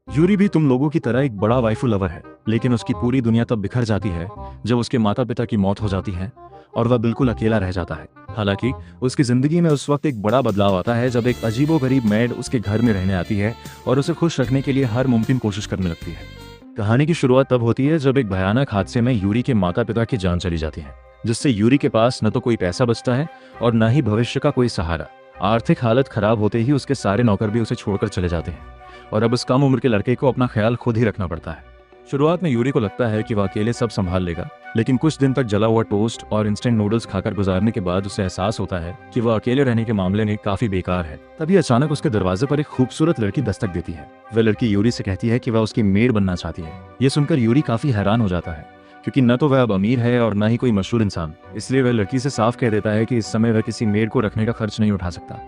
Yuri भी तुम लोगों की तरह एक बड़ा वाइफू लवर है, लेकिन उसकी पूरी दुनिया तब बिखर जाती है जब उसके माता पिता की मौत हो जाती है और वह बिल्कुल अकेला रह जाता है। हालांकि उसकी जिंदगी में उस वक्त एक बड़ा बदलाव आता है जब एक अजीबोगरीब मेड उसके घर में रहने आती है और उसे खुश रखने के लिए हर मुमकिन कोशिश करने लगती है। कहानी की शुरुआत तब होती है जब एक भयानक हादसे में यूरी के माता पिता की जान चली जाती है, जिससे यूरी के पास न तो कोई पैसा बचता है और न ही भविष्य का कोई सहारा। आर्थिक हालत खराब होते ही उसके सारे नौकर भी उसे छोड़कर चले जाते हैं और अब उस कम उम्र के लड़के को अपना ख्याल खुद ही रखना पड़ता है। शुरुआत में यूरी को लगता है कि वह अकेले सब संभाल लेगा, लेकिन कुछ दिन तक जला हुआ टोस्ट और इंस्टेंट नूडल्स खाकर गुजारने के बाद उसे एहसास होता है कि वह अकेले रहने के मामले में काफी बेकार है। तभी अचानक उसके दरवाजे पर एक खूबसूरत लड़की दस्तक देती है। वह लड़की यूरी से कहती है कि वह उसकी मेड बनना चाहती है। ये सुनकर यूरी काफी हैरान हो जाता है, क्योंकि न तो वह अब अमीर है और न ही कोई मशहूर इंसान। इसलिए वह लड़की से साफ कह देता है कि इस समय वह किसी मेड को रखने का खर्च नहीं उठा सकता।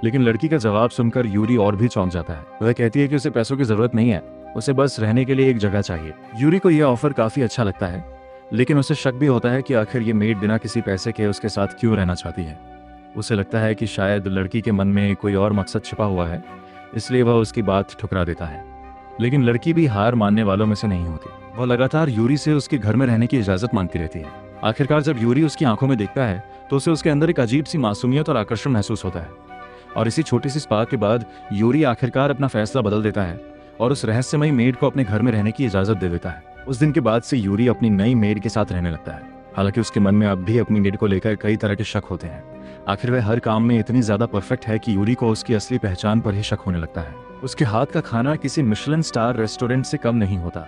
लेकिन लड़की का जवाब सुनकर यूरी और भी चौंक जाता है। वह कहती है कि उसे पैसों की जरूरत नहीं है, उसे बस रहने के लिए एक जगह चाहिए। यूरी को यह ऑफर काफी अच्छा लगता है, लेकिन उसे शक भी होता है कि आखिर ये मेड बिना किसी पैसे के उसके साथ क्यों रहना चाहती है। उसे लगता है कि शायद लड़की के मन में कोई और मकसद छिपा हुआ है, इसलिए वह उसकी बात ठुकरा देता है। लेकिन लड़की भी हार मानने वालों में से नहीं होती। वह लगातार यूरी से उसके घर में रहने की इजाजत मांगती रहती है। आखिरकार जब यूरी उसकी आंखों में देखता है तो उसे उसके अंदर एक अजीब सी मासूमियत और आकर्षण महसूस होता है। और इसी छोटी सी स्पार्क के बाद यूरी आखिरकार अपना फैसला बदल देता है और उस रहस्यमयी मेड को अपने घर में रहने की इजाजत दे देता है। उस दिन के बाद से यूरी अपनी नई मेड के साथ रहने लगता है। हालांकि उसके मन में अब भी अपनी मेड को लेकर कई तरह के शक होते हैं। आखिर वह हर काम में इतनी ज्यादा परफेक्ट है कि यूरी को उसकी असली पहचान पर ही शक होने लगता है। उसके हाथ का खाना किसी मिशेलिन स्टार रेस्टोरेंट से कम नहीं होता।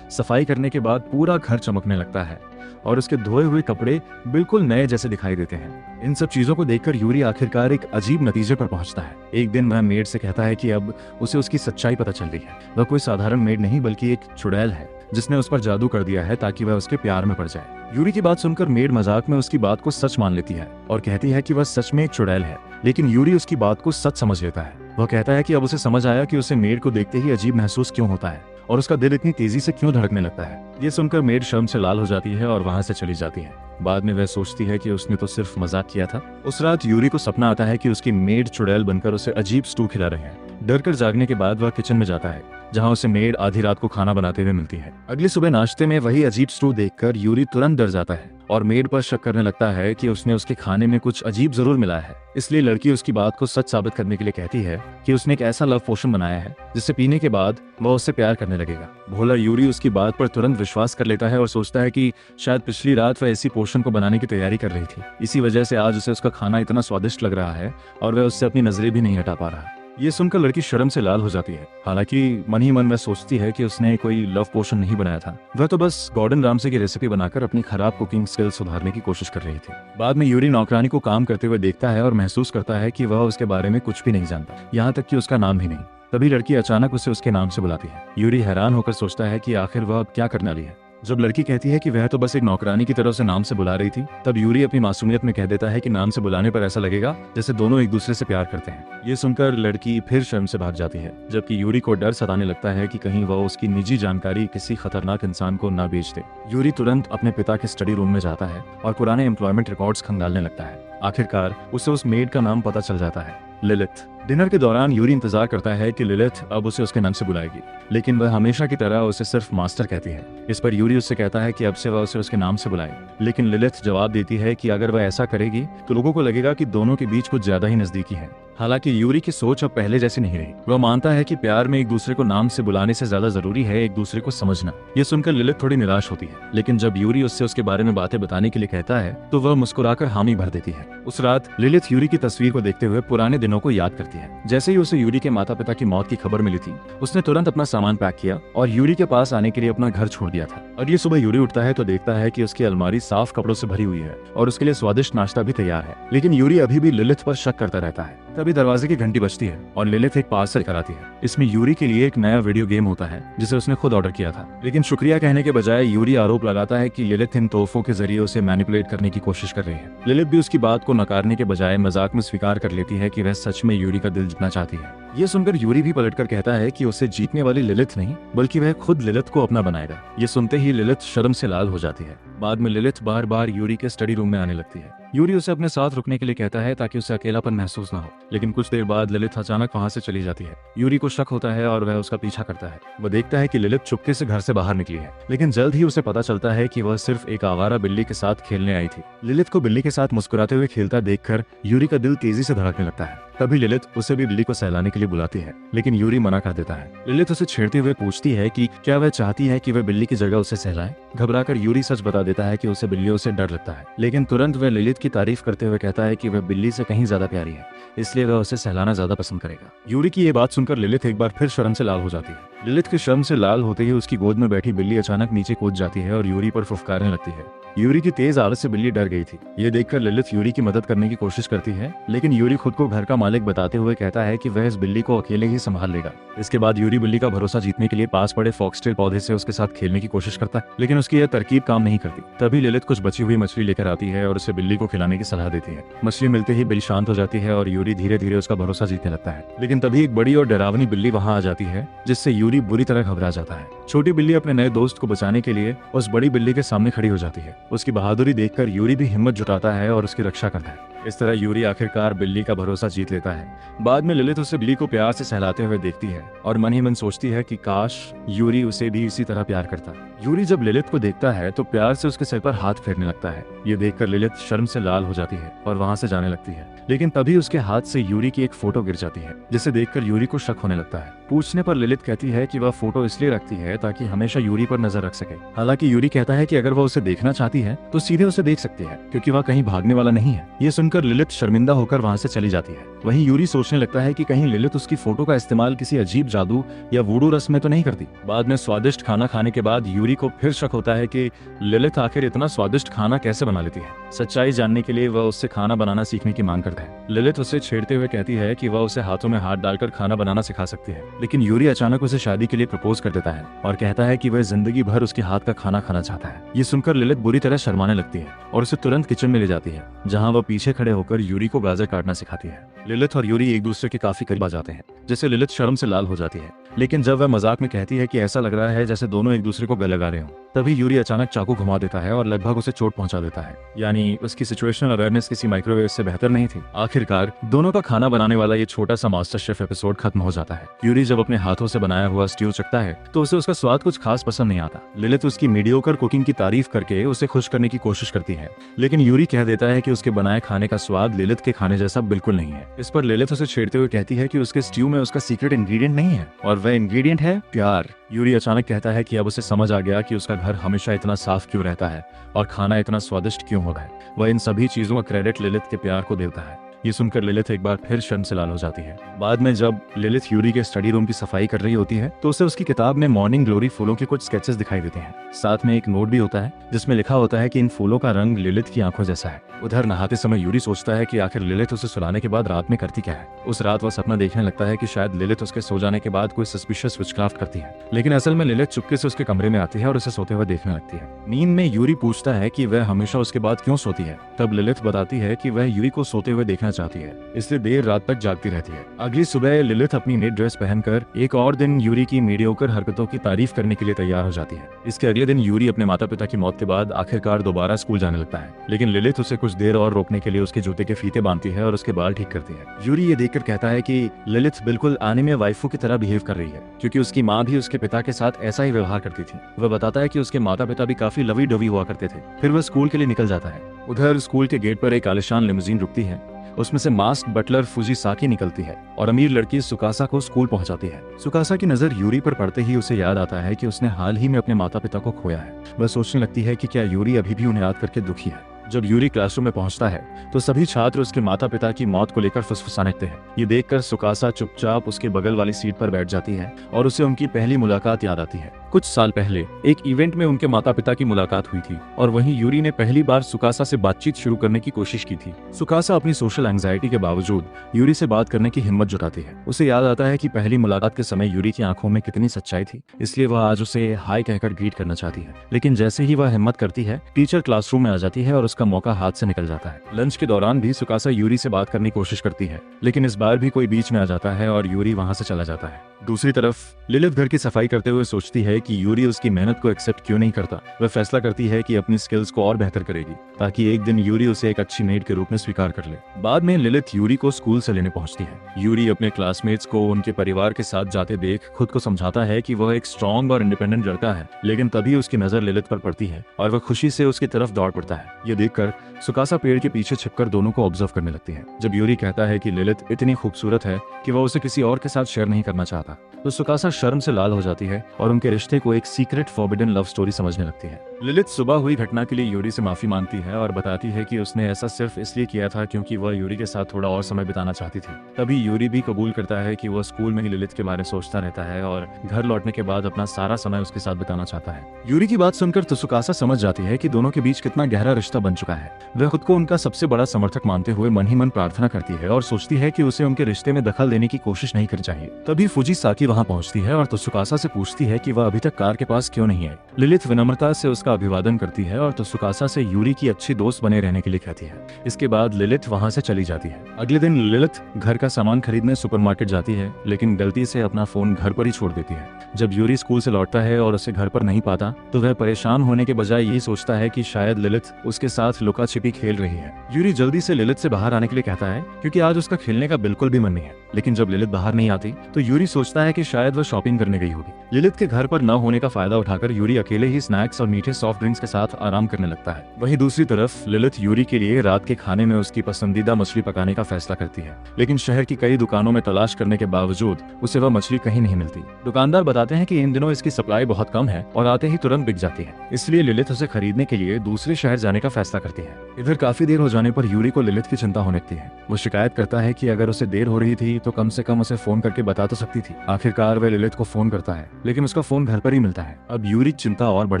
सफाई करने के बाद पूरा घर चमकने लगता है और उसके धोए हुए कपड़े बिल्कुल नए जैसे दिखाई देते हैं। इन सब चीजों को देखकर यूरी आखिरकार एक अजीब नतीजे पर पहुंचता है। एक दिन वह मेड से कहता है कि अब उसे उसकी सच्चाई पता चल रही है। वह कोई साधारण मेड नहीं बल्कि एक चुड़ैल है जिसने उस पर जादू कर दिया है ताकि वह उसके प्यार में पड़ जाए। यूरी की बात सुनकर मेड मजाक में उसकी बात को सच मान लेती है और कहती है कि वह सच में एक चुड़ैल है। लेकिन यूरी उसकी बात को सच समझ लेता है। वह कहता है कि अब उसे समझ आया कि उसे मेड को देखते ही अजीब महसूस क्यों होता है और उसका दिल इतनी तेजी से क्यों धड़कने लगता है। ये सुनकर मेड शर्म से लाल हो जाती है और वहां से चली जाती है। बाद में वह सोचती है कि उसने तो सिर्फ मजाक किया था। उस रात यूरी को सपना आता है कि उसकी मेड चुड़ैल बनकर उसे अजीब स्टू खिला रहे हैं। डर कर जागने के बाद वह किचन में जाता है, जहां उसे मेड आधी रात को खाना बनाते हुए मिलती है। अगली सुबह नाश्ते में वही अजीब स्टू देखकर यूरी तुरंत डर जाता है और मेड पर शक करने लगता है कि उसने उसके खाने में कुछ अजीब जरूर मिलाया है। इसलिए लड़की उसकी बात को सच साबित करने के लिए कहती है कि उसने एक ऐसा लव पोशन बनाया है जिसे पीने के बाद वह उससे प्यार करने लगेगा। भोला यूरी उसकी बात पर तुरंत विश्वास कर लेता है और सोचता है कि शायद पिछली रात वह इसी पोशन को बनाने की तैयारी कर रही थी। इसी वजह से आज उसे उसका खाना इतना स्वादिष्ट लग रहा है और वह उससे अपनी नजरें भी नहीं हटा पा रहा। ये सुनकर लड़की शर्म से लाल हो जाती है। हालांकि मन ही मन वह सोचती है कि उसने कोई लव पोशन नहीं बनाया था, वह तो बस गॉर्डन रामसे की रेसिपी बनाकर अपनी खराब कुकिंग स्किल सुधारने की कोशिश कर रही थी। बाद में यूरी नौकरानी को काम करते हुए देखता है और महसूस करता है कि वह उसके बारे में कुछ भी नहीं जानता, यहाँ तक कि उसका नाम भी नहीं। तभी लड़की अचानक उसे उसके नाम से बुलाती है। यूरी हैरान होकर सोचता है कि आखिर वह अब क्या करने वाली है। जब लड़की कहती है कि वह तो बस एक नौकरानी की तरह से नाम से बुला रही थी, तब यूरी अपनी मासूमियत में कह देता है कि नाम से बुलाने पर ऐसा लगेगा जैसे दोनों एक दूसरे से प्यार करते हैं। ये सुनकर लड़की फिर शर्म से भाग जाती है, जबकि यूरी को डर सताने लगता है कि कहीं वह उसकी निजी जानकारी किसी खतरनाक इंसान को ना बेच दे। यूरी तुरंत अपने पिता के स्टडी रूम में जाता है और पुराने एम्प्लॉयमेंट रिकॉर्ड्स खंगालने लगता है। आखिरकार उसे उस मेड का नाम पता चल जाता है, लिलिथ। डिनर के दौरान यूरी इंतजार करता है कि लिलिथ अब उसे उसके नाम से बुलाएगी, लेकिन वह हमेशा की तरह उसे सिर्फ मास्टर कहती है। इस पर यूरी उससे कहता है कि अब से वह उसे उसके नाम से बुलाए, लेकिन लिलिथ जवाब देती है कि अगर वह ऐसा करेगी तो लोगों को लगेगा कि दोनों के बीच कुछ ज्यादा ही नजदीकी है। हालांकि यूरी की सोच अब पहले जैसी नहीं रही। वह मानता है कि प्यार में एक दूसरे को नाम से बुलाने से ज्यादा जरूरी है एक दूसरे को समझना। ये सुनकर लिलिथ थोड़ी निराश होती है, लेकिन जब यूरी उससे उसके बारे में बातें बताने के लिए कहता है तो वह मुस्कुराकर हामी भर देती है। उस रात लिलिथ यूरी की तस्वीर को देखते हुए पुराने दिनों को याद करती है। जैसे ही उसे यूरी के माता पिता की मौत की खबर मिली थी, उसने तुरंत अपना सामान पैक किया और यूरी के पास आने के लिए अपना घर छोड़ दिया था। और ये सुबह यूरी उठता है तो देखता है कि उसकी अलमारी साफ कपड़ों से भरी हुई है और उसके लिए स्वादिष्ट नाश्ता भी तैयार है। लेकिन यूरी अभी भी लिलिथ पर शक करता रहता है। तभी दरवाजे की घंटी बजती है और लिलिथ एक पार्सल लेकर आती है। इसमें यूरी के लिए एक नया वीडियो गेम होता है जिसे उसने खुद ऑर्डर किया था। लेकिन शुक्रिया कहने के बजाय यूरी आरोप लगाता है कि लिलिथ इन तोहफों के जरिए उसे मैनिपुलेट करने की कोशिश कर रही है। लिलिथ भी उसकी बात को नकारने के बजाय मजाक में स्वीकार कर लेती है कि वह सच में यूरी का दिल जीतना चाहती है। ये सुनकर यूरी भी पलटकर कहता है कि उसे जीतने वाली लिलिथ नहीं बल्कि वह खुद लिलिथ को अपना बनाएगा। ये सुनते ही लिलिथ शर्म से लाल हो जाती है। बाद में लिलिथ बार बार यूरी के स्टडी रूम में आने लगती है। यूरी उसे अपने साथ रुकने के लिए कहता है ताकि उसे अकेलापन महसूस ना हो। लेकिन कुछ देर बाद लिलित अचानक वहां से चली जाती है। यूरी को शक होता है और वह उसका पीछा करता है। वह देखता है कि लिलित चुपके से घर से बाहर निकली है, लेकिन जल्द ही उसे पता चलता है कि वह सिर्फ एक आवारा बिल्ली के साथ खेलने आई थी। लिलित को बिल्ली के साथ मुस्कुराते हुए खेलता देखकर यूरी का दिल तेजी से धड़कने लगता है। तभी लिलित उसे भी बिल्ली को सहलाने के लिए बुलाती है, लेकिन यूरी मना कर देता है। लिलित उसे छेड़ते हुए पूछती है कि क्या वह चाहती है कि वह बिल्ली की जगह उसे सहलाए। घबराकर यूरी सच बता देता है कि उसे बिल्लियों से डर लगता है, लेकिन तुरंत वह लिलित की तारीफ करते हुए कहता है कि वह बिल्ली से कहीं ज्यादा प्यारी है, इसलिए वह उसे सहलाना ज्यादा पसंद करेगा। यूरी की ये बात सुनकर लिलित एक बार फिर शर्म से लाल हो जाती है। लिलित की शर्म से लाल होते ही उसकी गोद में बैठी बिल्ली अचानक नीचे कूद जाती है और यूरी पर फुफकारने लगती है। यूरी की तेज आवाज से बिल्ली डर गई थी। ये देखकर लिलित यूरी की मदद करने की कोशिश करती है, लेकिन यूरी खुद को घर का मालिक बताते हुए कहता है कि वह इस बिल्ली को अकेले ही संभाल लेगा। इसके बाद यूरी बिल्ली का भरोसा जीतने के लिए पास पड़े फॉक्सटेल पौधे से उसके साथ खेलने की कोशिश करता है, लेकिन उसकी यह तरकीब काम नहीं करती। तभी लिलित कुछ बची हुई मछली लेकर आती है और उसे बिल्ली को खिलाने की सलाह देती है। मछली मिलते ही बिल्ली शांत हो जाती है और यूरी धीरे धीरे उसका भरोसा जीतने लगता है। लेकिन तभी एक बड़ी और डरावनी बिल्ली वहां आ जाती है, जिससे यूरी बुरी तरह घबरा जाता है। छोटी बिल्ली अपने नए दोस्त को बचाने के लिए उस बड़ी बिल्ली के सामने खड़ी हो जाती है। उसकी बहादुरी देखकर यूरी भी हिम्मत जुटाता है और उसकी रक्षा करता है। इस तरह यूरी आखिरकार बिल्ली का भरोसा जीत लेता है। बाद में लिलित उसे बिल्ली को प्यार से सहलाते हुए देखती है और मन ही मन सोचती है कि काश यूरी उसे भी इसी तरह प्यार करता। यूरी जब लिलित को देखता है तो प्यार से उसके सिर पर हाथ फेरने लगता है। ये देखकर लिलित शर्म से लाल हो जाती है और वहां से जाने लगती है, लेकिन तभी उसके हाथ से यूरी की एक फोटो गिर जाती है, जिसे देखकर यूरी को शक होने लगता है। पूछने पर लिलित कहती है कि वह फोटो इसलिए रखती है ताकि हमेशा यूरी पर नजर रख सके। हालांकि यूरी कहता है कि अगर वह उसे देखना चाहती है तो सीधे उसे देख सकती है, क्योंकि वह कहीं भागने वाला नहीं है। ये सुनकर लिलित शर्मिंदा होकर वहां से चली जाती है। वहीं यूरी सोचने लगता है कि कहीं लिलित उसकी फोटो का इस्तेमाल किसी अजीब जादू या वूडू रस्म में तो नहीं करती। बाद में स्वादिष्ट खाना खाने के बाद यूरी को फिर शक होता है कि लिलित आखिर इतना स्वादिष्ट खाना कैसे बना लेती है। सच्चाई जानने के लिए वह उससे खाना बनाना सीखने की मांग करता है। लिलित उसे छेड़ते हुए कहती है कि वह उसे हाथों में हाथ डालकर खाना बनाना सिखा सकती है, लेकिन यूरी अचानक उसे शादी के लिए प्रपोज कर देता है और कहता है कि वह जिंदगी भर उसके हाथ का खाना खाना चाहता है। ये सुनकर लिलित बुरी तरह शर्माने लगती है और उसे तुरंत किचन में ले जाती है, जहाँ वह पीछे खड़े होकर यूरी को गाजर काटना सिखाती है। लिलित और यूरी एक दूसरे के काफी करीब आ जाते हैं, जिससे लिलित शर्म से लाल हो जाती है। लेकिन जब वह मजाक में कहती है कि ऐसा लग रहा है जैसे दोनों एक दूसरे को गले लगा रहे हों, तभी यूरी अचानक चाकू घुमा देता है और लगभग उसे चोट पहुंचा देता है। यानी उसकी सिचुएशनल अवेयरनेस किसी माइक्रोवेव से बेहतर नहीं थी। आखिरकार दोनों का खाना बनाने वाला ये छोटा सा मास्टर शेफ एपिसोड खत्म हो जाता है। यूरी जब अपने हाथों से बनाया हुआ स्ट्यू चखता है तो उसे उसका स्वाद कुछ खास पसंद नहीं आता। लिलित उसकी मीडियोकर कुकिंग की तारीफ करके उसे खुश करने की कोशिश करती है, लेकिन यूरी कह देता है कि उसके बनाए खाने का स्वाद लिलित के खाने जैसा बिल्कुल नहीं है। इस पर लिलित उसे छेड़ते हुए कहती है कि उसके स्ट्यू में उसका सीक्रेट इंग्रेडिएंट नहीं है, और वह इंग्रेडिएंट है प्यार। यूरी अचानक कहता है कि अब उसे समझ आ गया कि उसका घर हमेशा इतना साफ क्यों रहता है और खाना इतना स्वादिष्ट क्यों होता है। वह इन सभी चीजों का क्रेडिट लिलित के प्यार को देता है। ये सुनकर लिलित एक बार फिर शर्म से लाल हो जाती है। बाद में जब लिलित यूरी के स्टडी रूम की सफाई कर रही होती है तो उसे उसकी किताब में मॉर्निंग ग्लोरी फूलों के कुछ स्केचेस दिखाई देते हैं। साथ में एक नोट भी होता है जिसमें लिखा होता है कि इन फूलों का रंग लिलित की आंखों जैसा है। उधर नहाते समय यूरी सोचता है कि आखिर लिलित उसे सुलाने के बाद रात में करती क्या है। उस रात वह सपना देखने लगता है कि शायद लिलित उसके सो जाने के बाद कोई सस्पिशियस विचक्राफ्ट करती है, लेकिन असल में लिलित चुपके से उसके कमरे में आती है और उसे सोते हुए देखने लगती है। नींद में यूरी पूछता है कि वह हमेशा उसके बाद क्यों सोती है। तब लिलित बताती है कि वह यूरी को सोते हुए देखना चाहती है, इसलिए देर रात तक जागती रहती है। अगली सुबह लिलित अपनी नई ड्रेस पहनकर एक और दिन यूरी की मीडियोकर हरकतों की तारीफ करने के लिए तैयार हो जाती है। इसके अगले दिन यूरी अपने माता पिता की मौत के बाद आखिरकार दोबारा स्कूल जाने लगता है, लेकिन लिलित उसे कुछ देर और रोकने के लिए उसके जूते के फीते बांधती है और उसके बाल ठीक करती है। यूरी ये देखकर कहता है कि लिलित बिल्कुल आनिमे वाइफू की तरह बिहेव कर रही है, क्योंकि उसकी माँ भी उसके पिता के साथ ऐसा ही व्यवहार करती थी। वह बताता है कि उसके माता पिता भी काफी लवी डवी हुआ करते थे। फिर वह स्कूल के लिए निकल जाता है। उधर स्कूल के गेट पर एक आलिशान लिमोजीन रुकती है। उसमें से मास्क बटलर फुजीसाकी निकलती है और अमीर लड़की सुकासा को स्कूल पहुंचाती है। सुकासा की नजर यूरी पर पड़ते ही उसे याद आता है कि उसने हाल ही में अपने माता पिता को खोया है। वह सोचने लगती है कि क्या यूरी अभी भी उन्हें याद करके दुखी है। जब यूरी क्लासरूम में पहुंचता है तो सभी छात्र उसके माता पिता की मौत को लेकर फुसफुसाने लगते हैं। ये देखकर सुकासा चुपचाप उसके बगल वाली सीट पर बैठ जाती है और उसे उनकी पहली मुलाकात याद आती है। कुछ साल पहले एक इवेंट में उनके माता पिता की मुलाकात हुई थी और वहीं यूरी ने पहली बार सुकासा से बातचीत शुरू करने की कोशिश की थी। सुकासा अपनी सोशल एंजाइटी के बावजूद यूरी से बात करने की हिम्मत जुटाती है। उसे याद आता है कि पहली मुलाकात के समय यूरी की आंखों में कितनी सच्चाई थी, इसलिए वह आज उसे हाय कहकर ग्रीट करना चाहती है। लेकिन जैसे ही वह हिम्मत करती है, टीचर क्लासरूम में आ जाती है और उसका मौका हाथ से निकल जाता है। लंच के दौरान भी सुकासा यूरी से बात करने की कोशिश करती है, लेकिन इस बार भी कोई बीच में आ जाता है और यूरी वहां से चला जाता है। दूसरी तरफ लिलित घर की सफाई करते हुए सोचती है है कि यूरी उसकी मेहनत को एक्सेप्ट क्यों नहीं करता। वह फैसला करती है कि अपनी स्किल्स को और बेहतर करेगी ताकि एक दिन यूरी उसे एक अच्छी मेड के रूप में स्वीकार कर ले। बाद में लिलिथ यूरी को स्कूल से लेने पहुंचती है। यूरी अपने क्लासमेट्स को उनके परिवार के साथ जाते देख खुद को समझाता है कि वह एक स्ट्रॉन्ग और इंडिपेंडेंट लड़का है, लेकिन तभी उसकी नजर लिलिथ पर पड़ती है और वह खुशी से उसकी तरफ दौड़ पड़ता है। ये देखकर सुकासा पेड़ के पीछे छिपकर दोनों को ऑब्जर्व करने लगती है। जब यूरी कहता है कि लिलिथ इतनी खूबसूरत है कि वह उसे किसी और के साथ शेयर नहीं करना चाहता, तो सुकासा शर्म से लाल हो जाती है और उनके रिश्ते को एक सीक्रेट फॉरबिडन लव स्टोरी समझने लगती है। लिलिथ सुबह हुई घटना के लिए यूरी से माफी मांगती है और बताती है कि उसने ऐसा सिर्फ इसलिए किया था क्योंकि वह यूरी के साथ थोड़ा और समय बिताना चाहती थी। तभी यूरी भी कबूल करता है कि वह स्कूल में ही लिलिथ के बारे में सोचता रहता है और घर लौटने के बाद अपना सारा समय उसके साथ बिताना चाहता है। यूरी की बात सुनकर त्सुकासा समझ जाती है कि दोनों के बीच कितना गहरा रिश्ता बन चुका है। वह खुद को उनका सबसे बड़ा समर्थक मानते हुए मन ही मन प्रार्थना करती है और सोचती है कि उसे उनके रिश्ते में दखल देने की कोशिश नहीं करनी चाहिए। तभी फुजिसाकी वहां पहुंचती है और त्सुकासा से पूछती है कि वह अभी तक कार के पास क्यों नहीं आई। लिलिथ विनम्रता से उसका अभिवादन करती है और त्सुकासा से यूरी की अच्छी दोस्त बने रहने के लिए कहती है। इसके बाद लिलिथ वहां से चली जाती है। अगले दिन लिलिथ घर का सामान खरीदने सुपरमार्केट जाती है, लेकिन गलती से अपना फोन घर पर ही छोड़ देती है। जब यूरी स्कूल से लौटता है और उसे घर पर नहीं पाता, तो वह परेशान होने के बजाय यही सोचता है कि शायद लिलिथ उसके साथ लुका छिपी खेल रही है। यूरी जल्दी से लिलिथ से बाहर आने के लिए कहता है क्योंकि आज उसका खेलने का बिल्कुल भी मन नहीं है, लेकिन जब लिलिथ बाहर नहीं आती तो यूरी सोचता है कि शायद वह शॉपिंग करने गई होगी। लिलिथ के घर पर न होने का फायदा उठाकर यूरी अकेले ही स्नैक्स और मीठे सॉफ्ट ड्रिंक्स के साथ आराम करने लगता है। वहीं दूसरी तरफ लिलिथ यूरी के लिए रात के खाने में उसकी पसंदीदा मछली पकाने का फैसला करती है, लेकिन शहर की कई दुकानों में तलाश करने के बावजूद उसे वह मछली कहीं नहीं मिलती। दुकानदार बताते हैं कि इन दिनों इसकी सप्लाई बहुत कम है और आते ही तुरंत बिक जाती है, इसलिए लिलिथ उसे खरीदने के लिए दूसरे शहर जाने का फैसला करती है। इधर काफी देर हो जाने पर यूरी को लिलिथ की चिंता होने लगती है। वो शिकायत करता है कि अगर उसे देर हो रही थी तो कम से कम उसे फोन करके बता तो सकती थी। आखिरकार वह लिलिथ को फोन करता है, लेकिन उसका फोन घर पर ही मिलता है। अब यूरी की चिंता और बढ़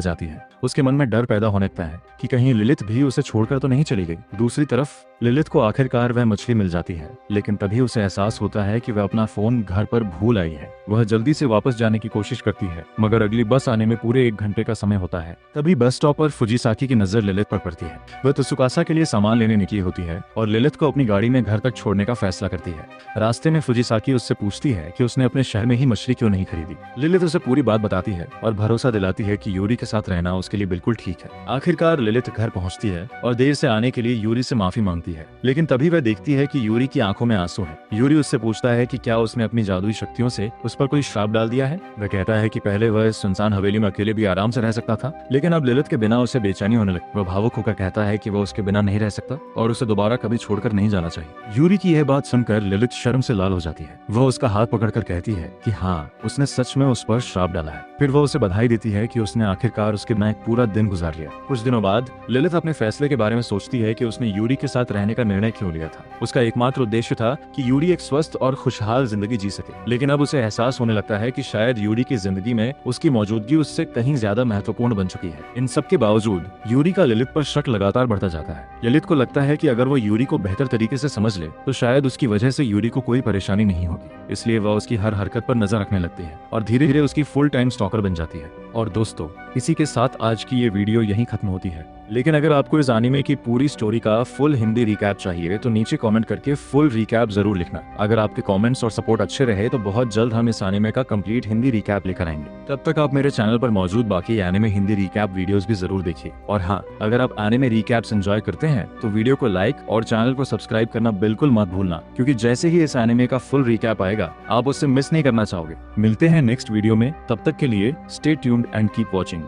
जाती है। उसके मन में डर पैदा होने लगता है कि कहीं लिलिथ भी उसे छोड़कर तो नहीं चली गई। दूसरी तरफ लिलिथ को आखिरकार वह मछली मिल जाती है, लेकिन तभी उसे एहसास होता है कि वह अपना फोन घर पर भूल आई है। वह जल्दी से वापस जाने की कोशिश करती है, मगर अगली बस आने में पूरे 1 घंटे का समय होता है। तभी बस स्टॉप पर फुजिसाकी की नजर लिलिथ पर पड़ती है। वह त्सुकासा के लिए सामान लेने निकली होती है और लिलिथ को अपनी गाड़ी में घर तक छोड़ने का फैसला करती है। रास्ते में फुजिसाकी उससे पूछती है कि उसने अपने शहर में ही मछली क्यों नहीं खरीदी। लिलिथ उसे पूरी बात बताती है और भरोसा दिलाती है कि यूरी के साथ रहना उसके लिए बिल्कुल ठीक है। आखिरकार लिलिथ घर पहुंचती है और देर से आने के लिए यूरी से माफी मांगती है, लेकिन तभी वह देखती है कि यूरी की आंखों में आंसू है। यूरी उससे पूछता है कि क्या उसने अपनी जादुई शक्तियों से उस पर कोई श्राप डाल दिया है। वह कहता है कि पहले वह इस सुनसान हवेली में अकेले भी आराम से रह सकता था, लेकिन अब लिलिथ के बिना उसे बेचैनी होने लगी। वह भावुक होकर कहता है कि वह उसके बिना नहीं रह सकता और उसे दोबारा कभी छोड़कर नहीं जाना चाहिए। यूरी की यह बात सुनकर लिलिथ शर्म से लाल हो जाती है। वह उसका हाथ पकड़कर कहती है कि हाँ, उसने सच में उस पर श्राप डाला है। फिर वह उसे बधाई देती है कि उसने आखिरकार उसके बिना एक पूरा दिन गुजार लिया। कुछ दिनों बाद लिलिथ अपने फैसले के बारे में सोचती है कि उसने यूरी के साथ रहने का निर्णय क्यों लिया था। उसका एकमात्र उद्देश्य था कि यूरी एक स्वस्थ और खुशहाल जिंदगी जी सके, लेकिन अब उसे एहसास होने लगता है कि शायद यूरी की जिंदगी में उसकी मौजूदगी उससे कहीं ज्यादा महत्वपूर्ण बन चुकी है। इन सब के बावजूद यूरी का लिलिथ पर शक लगातार बढ़ता जाता है। लिलिथ को लगता है कि अगर वो यूरी को बेहतर तरीके से समझ ले तो शायद उसकी वजह से यूरी को कोई परेशानी नहीं होगी, इसलिए वह उसकी हर हरकत पर नजर रखने लगती है और धीरे धीरे उसकी फुल टाइम स्टॉकर बन जाती है। और दोस्तों, इसी के साथ आज की ये वीडियो यहीं खत्म होती है, लेकिन अगर आपको इस एनीमे की पूरी स्टोरी का फुल हिंदी रिकैप चाहिए तो नीचे कमेंट करके फुल रिकैप जरूर लिखना। अगर आपके कमेंट्स और सपोर्ट अच्छे रहे तो बहुत जल्द हम इस एनीमे का कंप्लीट हिंदी रिकैप लेकर आएंगे। तब तक आप मेरे चैनल पर मौजूद बाकी एनीमे हिंदी रिकैप वीडियोस भी जरूर देखिए। और हाँ, अगर आप एनीमे रिकैप्स एंजॉय करते हैं तो वीडियो को लाइक और चैनल को सब्सक्राइब करना बिल्कुल मत भूलना, क्योंकि जैसे ही इस एनीमे का फुल रिकैप आएगा आप उससे मिस नहीं करना चाहोगे। मिलते हैं नेक्स्ट वीडियो में, तब तक के लिए stay tuned and keep watching.